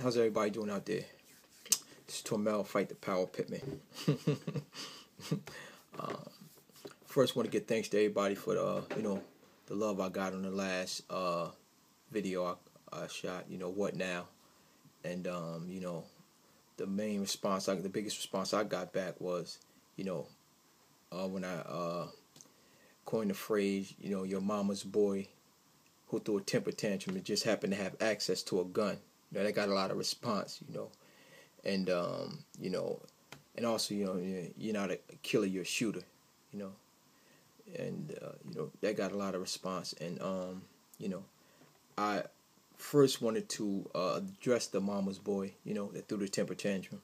How's everybody doing out there? It's Tormel, Fight the Power Pitman. First, want to give thanks to everybody for the love I got on the last video I shot. What now? And the main response, the biggest response I got back was, when I coined the phrase, your mama's boy who threw a temper tantrum and just happened to have access to a gun. That got a lot of response, and and also, you're not a killer, you're a shooter, and that got a lot of response. And I first wanted to address the mama's boy, that threw the temper tantrum.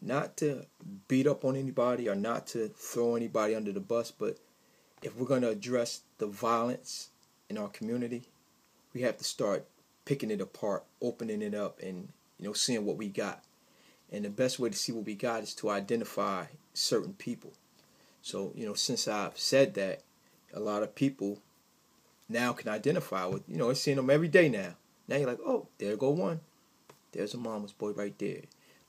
Not to beat up on anybody or not to throw anybody under the bus, but if we're going to address the violence in our community, we have to start picking it apart, opening it up, and seeing what we got. And the best way to see what we got is to identify certain people. So since I've said that, a lot of people now can identify with, seeing them every day now. Now you're like, oh, there go one. There's a mama's boy right there.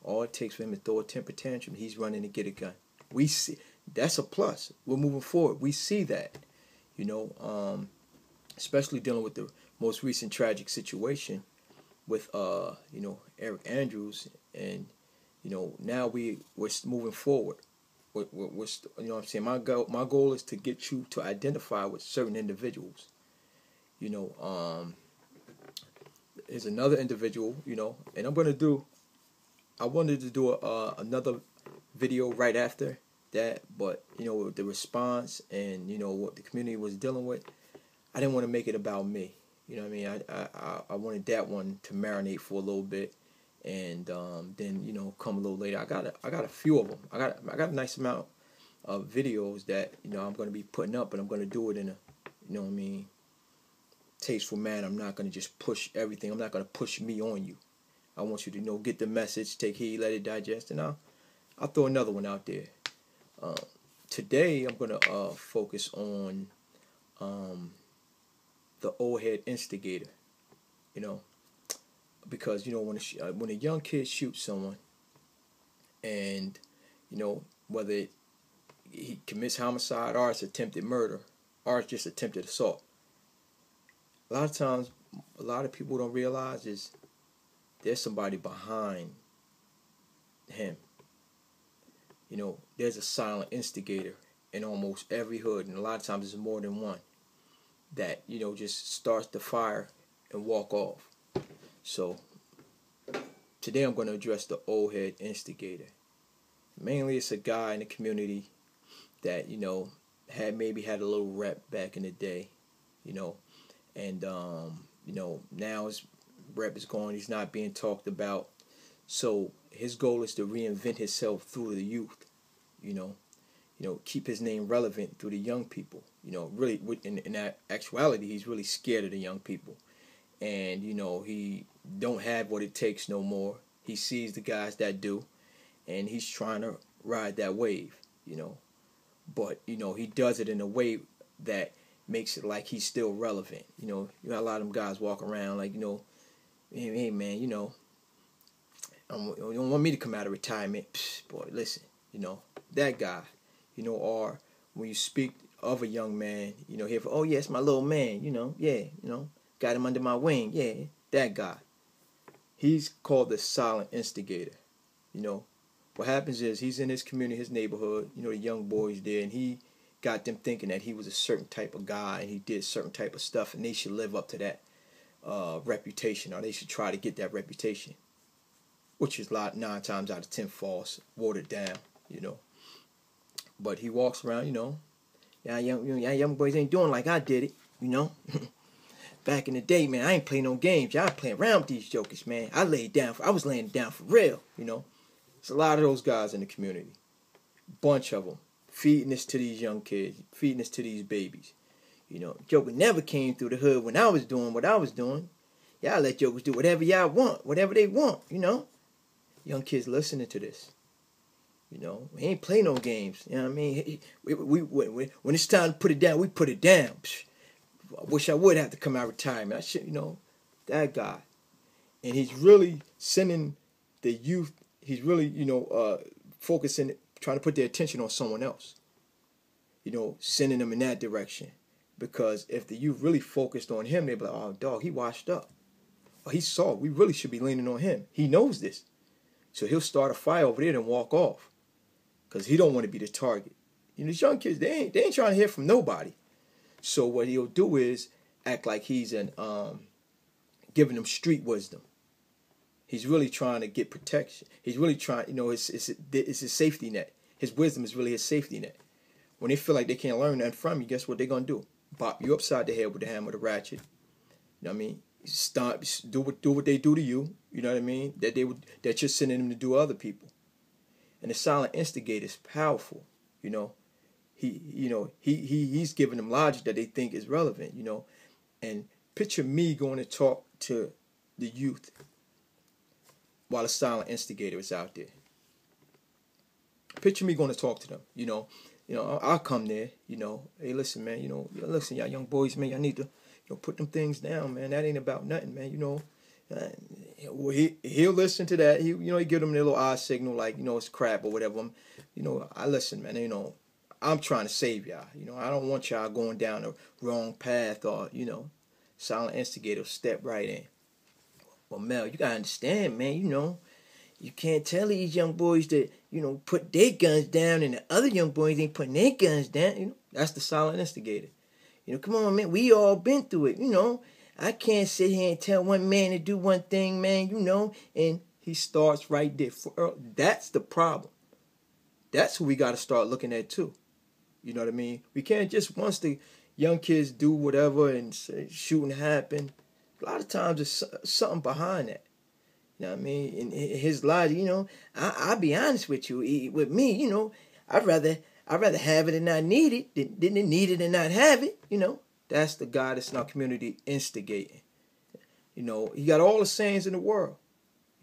All it takes for him to throw a temper tantrum, he's running to get a gun. We see that's a plus. We're moving forward. We see that, especially dealing with the most recent tragic situation with Eric Andrews, and now we're moving forward. We're what I'm saying. My goal is to get you to identify with certain individuals. There's another individual, and I wanted to do another video right after that, but with the response and what the community was dealing with, I didn't want to make it about me. I wanted that one to marinate for a little bit, and then come a little later. I got a few of them. I got a nice amount of videos that I'm going to be putting up, and I'm going to do it in a tasteful manner. I'm not going to just push everything. I'm not going to push me on you. I want you to get the message, take heed, let it digest, and I'll throw another one out there. Today I'm going to focus on the old head instigator. Because when a young kid shoots someone, and whether he commits homicide or it's attempted murder or it's just attempted assault, a lot of times a lot of people don't realize is there's somebody behind him. There's a silent instigator in almost every hood, and a lot of times there's more than one that just starts the fire and walk off. So today I'm going to address the old head instigator. Mainly it's a guy in the community that had a little rep back in the day, and now his rep is gone. He's not being talked about. So his goal is to reinvent himself through the youth, keep his name relevant through the young people. Really, in actuality, he's really scared of the young people. And, he don't have what it takes no more. He sees the guys that do, and he's trying to ride that wave, But, he does it in a way that makes it like he's still relevant. You got a lot of them guys walk around like, hey man, you don't want me to come out of retirement. Psh, boy, listen, that guy, or when you speak of a young man, hear, oh yeah, it's my little man, got him under my wing, yeah, that guy. He's called the silent instigator. What happens is he's in his community, his neighborhood, the young boys there, and he got them thinking that he was a certain type of guy and he did certain type of stuff, and they should live up to that reputation, or they should try to get that reputation, which is 9 times out of 10 false, watered down, But he walks around, young boys ain't doing like I did it, Back in the day, man, I ain't playing no games. Y'all playing around with these jokers, man. I was laying down for real, There's a lot of those guys in the community, bunch of them, feeding this to these young kids, feeding this to these babies. Joker never came through the hood when I was doing what I was doing. Y'all let jokers do whatever y'all want, whatever they want, Young kids listening to this. We ain't play no games. You know what I mean? When it's time to put it down, we put it down. I wish I would have to come out of retirement. I should, that guy. And he's really sending the youth, he's really, focusing, trying to put their attention on someone else, sending them in that direction. Because if the youth really focused on him, they'd be like, oh, dog, he washed up. Or he saw, we really should be leaning on him. He knows this. So he'll start a fire over there and walk off. Because he don't want to be the target. These young kids, they ain't trying to hear from nobody. So what he'll do is act like he's giving them street wisdom. He's really trying to get protection. He's really trying, it's his safety net. His wisdom is really his safety net. When they feel like they can't learn nothing from you, guess what they're going to do? Bop you upside the head with the hammer or the ratchet. You know what I mean? Do what they do to you. You know what I mean? That you're sending them to do other people. And the silent instigator is powerful. He's giving them logic that they think is relevant. And picture me going to talk to the youth while the silent instigator is out there. Picture me going to talk to them. I'll come there. Hey, listen, man. Listen, y'all young boys, man. Y'all need to, put them things down, man. That ain't about nothing, man. He'll listen to that. He give them a little eye signal, like it's crap or whatever. I listen, man. I'm trying to save y'all. I don't want y'all going down the wrong path or silent instigator step right in. Well, Mel, you gotta understand, man. You can't tell these young boys to put their guns down, and the other young boys ain't putting their guns down. That's the silent instigator. Come on, man. We all been through it. I can't sit here and tell one man to do one thing, man. And he starts right there. That's the problem. That's who we got to start looking at too. You know what I mean? We can't just once the young kids do whatever and shooting happen. A lot of times there's something behind that. You know what I mean? In his logic, I'll be honest with you. With me, I'd rather have it and not need it than need it and not have it. That's the guy that's in our community instigating. He got all the sayings in the world.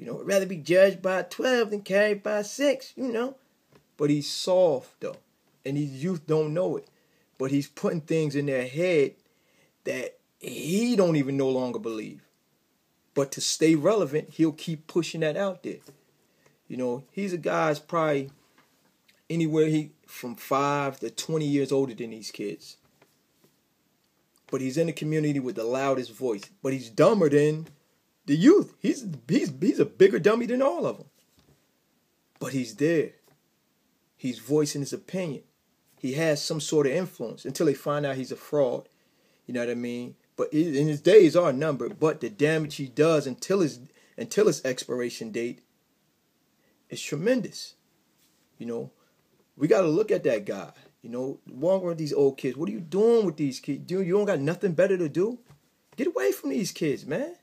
I'd rather be judged by 12 than carried by 6, But he's soft, though. And these youth don't know it. But he's putting things in their head that he don't even no longer believe. But to stay relevant, he'll keep pushing that out there. He's a guy that's probably anywhere from 5 to 20 years older than these kids. But he's in the community with the loudest voice. But he's dumber than the youth. He's a bigger dummy than all of them. But he's there. He's voicing his opinion. He has some sort of influence until they find out he's a fraud. You know what I mean? But his days are numbered. But the damage he does until his expiration date is tremendous. We got to look at that guy. Walking with these old kids. What are you doing with these kids? You don't got nothing better to do? Get away from these kids, man.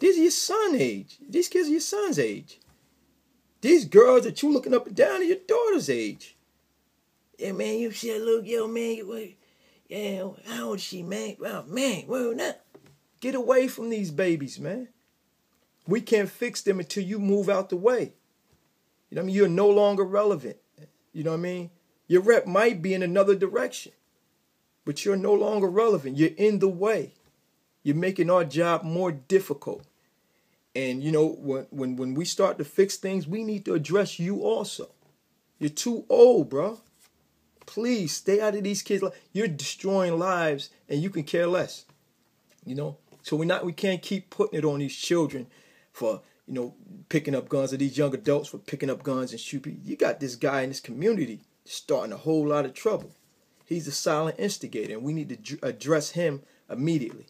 These are your son's age. These kids are your son's age. These girls that you looking up and down are your daughter's age. Yeah, man, you see a little, man, how old is she, man? Well, man, now. Get away from these babies, man. We can't fix them until you move out the way. You're no longer relevant. You know what I mean? Your rep might be in another direction, but you're no longer relevant. You're in the way. You're making our job more difficult. And, when we start to fix things, we need to address you also. You're too old, bro. Please stay out of these kids. You're destroying lives and you can care less. So we can't keep putting it on these children for, picking up guns, or these young adults for picking up guns and shooting. You got this guy in this community starting a whole lot of trouble. He's a silent instigator, and we need to address him immediately.